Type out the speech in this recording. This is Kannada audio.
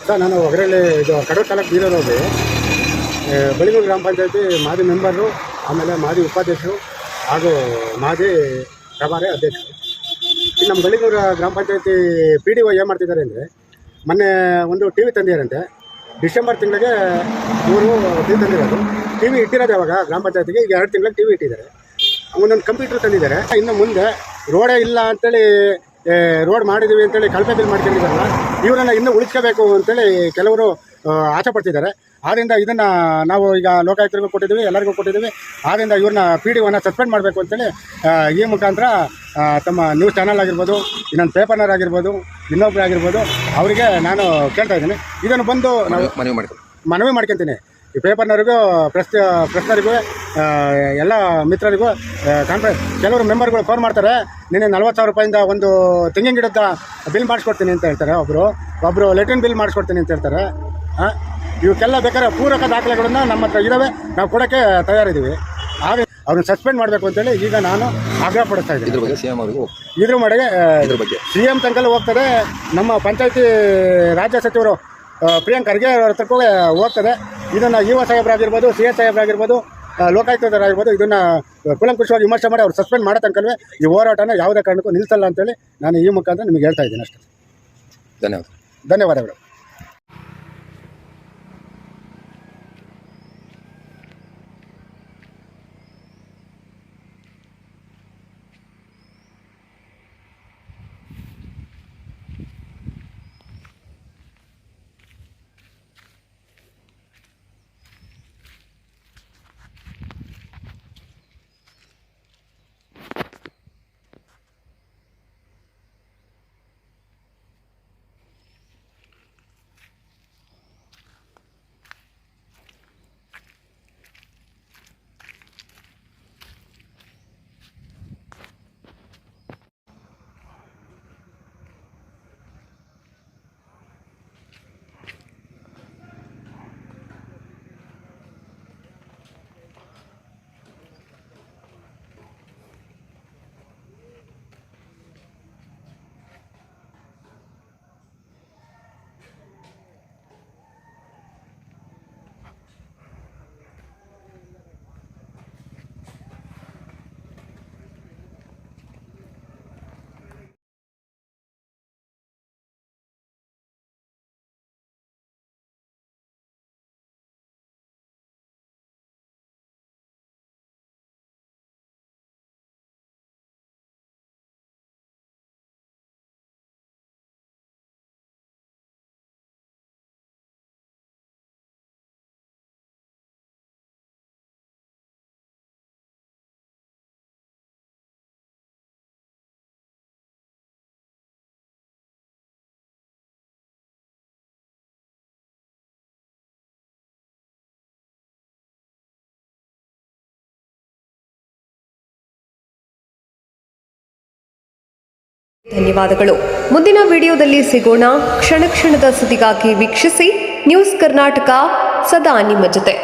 ಸರ್ ನಾನು ಹೊಗರಲ್ಲಿ ಇದು ಕಡೂರು ತಾಲೂಕು ಬೀರೂರಲ್ಲಿ ಬೆಳಗೂರು ಗ್ರಾಮ ಪಂಚಾಯತಿ ಮಾಜಿ ಮೆಂಬರು, ಆಮೇಲೆ ಮಾಜಿ ಉಪಾಧ್ಯಕ್ಷರು ಹಾಗೂ ಮಾಜಿ ಪ್ರಭಾರಿ ಅಧ್ಯಕ್ಷರು. ಈ ನಮ್ಮ ಬೆಳಗೂರು ಗ್ರಾಮ ಪಂಚಾಯತಿ PDO ಏನು ಮಾಡ್ತಿದ್ದಾರೆ ಅಂದರೆ, ಮೊನ್ನೆ ಒಂದು TV ತಂದಿದ್ದಾರಂತೆ. ಡಿಸೆಂಬರ್ ತಿಂಗಳಿಗೆ ಇವರು TV ತಂದಿರೋದು. TV ಇಟ್ಟಿರೋದು ಯಾವಾಗ ಗ್ರಾಮ ಪಂಚಾಯತಿಗೆ ಈಗ 2 ತಿಂಗಳಿಗೆ TV ಇಟ್ಟಿದ್ದಾರೆ. ಒಂದೊಂದು ಕಂಪ್ಯೂಟರ್ ತಂದಿದ್ದಾರೆ. ಇನ್ನು ಮುಂದೆ ರೋಡೇ ಇಲ್ಲ ಅಂತೇಳಿ ರೋಡ್ ಮಾಡಿದ್ದೀವಿ ಅಂತೇಳಿ ಕಳಪೆ ಬಿಲ್ ಮಾಡ್ಕೊಂಡಿದ್ದಾರಲ್ಲ, ಇವರನ್ನು ಇನ್ನೂ ಉಳಿಸ್ಕೋಬೇಕು ಅಂತೇಳಿ ಕೆಲವರು ಆಸೆ ಪಡ್ತಿದ್ದಾರೆ. ಆದ್ದರಿಂದ ಇದನ್ನು ನಾವು ಈಗ ಲೋಕಾಯುಕ್ತರಿಗೂ ಕೊಟ್ಟಿದ್ದೀವಿ, ಎಲ್ಲರಿಗೂ ಕೊಟ್ಟಿದ್ದೀವಿ. ಆದ್ದರಿಂದ ಇವ್ರನ್ನ PDOನ ಸಸ್ಪೆಂಡ್ ಮಾಡಬೇಕು ಅಂತೇಳಿ ಈ ಮುಖಾಂತರ ತಮ್ಮ ನ್ಯೂಸ್ ಚಾನಲ್ ಆಗಿರ್ಬೋದು, ಇನ್ನೊಂದು ಪೇಪರ್ನರ್ ಆಗಿರ್ಬೋದು, ಇನ್ನೊಬ್ಬರು ಆಗಿರ್ಬೋದು, ಅವರಿಗೆ ನಾನು ಕೇಳ್ತಾ ಇದ್ದೀನಿ. ಇದನ್ನು ಬಂದು ನಾವು ಮನವಿ ಮಾಡ್ಕೊತೀನಿ. ಈ ಪೇಪರ್ನರಿಗೂ ಪ್ರೆಸ್ನರಿಗೂ ಎಲ್ಲ ಮಿತ್ರರಿಗೂ ಕೆಲವರು ಮೆಂಬರ್ಗಳು ಫೋನ್ ಮಾಡ್ತಾರೆ, ನಿನ್ನೆ 40,000 ರೂಪಾಯಿಂದ ಒಂದು ತೆಂಗಿನ ಗಿಡದ ಬಿಲ್ ಮಾಡಿಸ್ಕೊಡ್ತೀನಿ ಅಂತ ಹೇಳ್ತಾರೆ. ಒಬ್ಬರು ಲೆಟ್ರಿನ್ ಬಿಲ್ ಮಾಡಿಸ್ಕೊಡ್ತೀನಿ ಅಂತ ಹೇಳ್ತಾರೆ. ಇವಕ್ಕೆಲ್ಲ ಬೇಕಾದ್ರೆ ಪೂರಕ ದಾಖಲೆಗಳನ್ನು ನಮ್ಮ ಹತ್ರ ಇದ್ದಾವೆ, ನಾವು ಕೊಡೋಕ್ಕೆ ತಯಾರಿದ್ದೀವಿ. ಹಾಗೆ ಅವ್ರನ್ನ ಸಸ್ಪೆಂಡ್ ಮಾಡಬೇಕು ಅಂತೇಳಿ ಈಗ ನಾನು ಆಗ್ರಹ ಪಡಿಸ್ತಾ ಇದ್ದೀನಿ. ಇದ್ರ ಬಗ್ಗೆ CM ತನಕ ಹೋಗ್ತದೆ. ನಮ್ಮ ಪಂಚಾಯತಿ ರಾಜ್ಯ ಸಚಿವರು ಪ್ರಿಯಾಂಕ್ ಖರ್ಗೆ ಅವ್ರ ಹತ್ರಕ್ಕೂ ಹೋಗ್ತದೆ. ಇದನ್ನು EO ಸಾಹೇಬ್ರಾಗಿರ್ಬೋದು, CS ಸಾಹೇಬ್ರಾಗಿರ್ಬೋದು, ಲೋಕಾಯುಕ್ತರಾಗಿರ್ಬೋದು, ಇದನ್ನು ಕೂಲಂಕುಷವಾಗಿ ವಿಮರ್ಶೆ ಮಾಡಿ ಅವ್ರು ಸಸ್ಪೆಂಡ್ ಮಾಡೋ ತನಕವೇ ಈ ಹೋರಾಟನ ಯಾವುದೇ ಕಾರಣಕ್ಕೂ ನಿಲ್ಲಿಸಲ್ಲ ಅಂತೇಳಿ ನಾನು ಈ ಮುಖಾಂತರ ನಿಮಗೆ ಹೇಳ್ತಾ ಇದ್ದೀನಿ ಅಷ್ಟೇ. ಧನ್ಯವಾದಗಳು. ಧನ್ಯವಾದಗಳು. ಮುಂದಿನ ವಿಡಿಯೋದಲ್ಲಿ ಸಿಗೋಣ. ಕ್ಷಣ ಕ್ಷಣದ ಸುದ್ದಿಗಾಗಿ ವೀಕ್ಷಿಸಿ ನ್ಯೂಸ್ ಕರ್ನಾಟಕ, ಸದಾ ನಿಮ್ಮ ಜೊತೆ.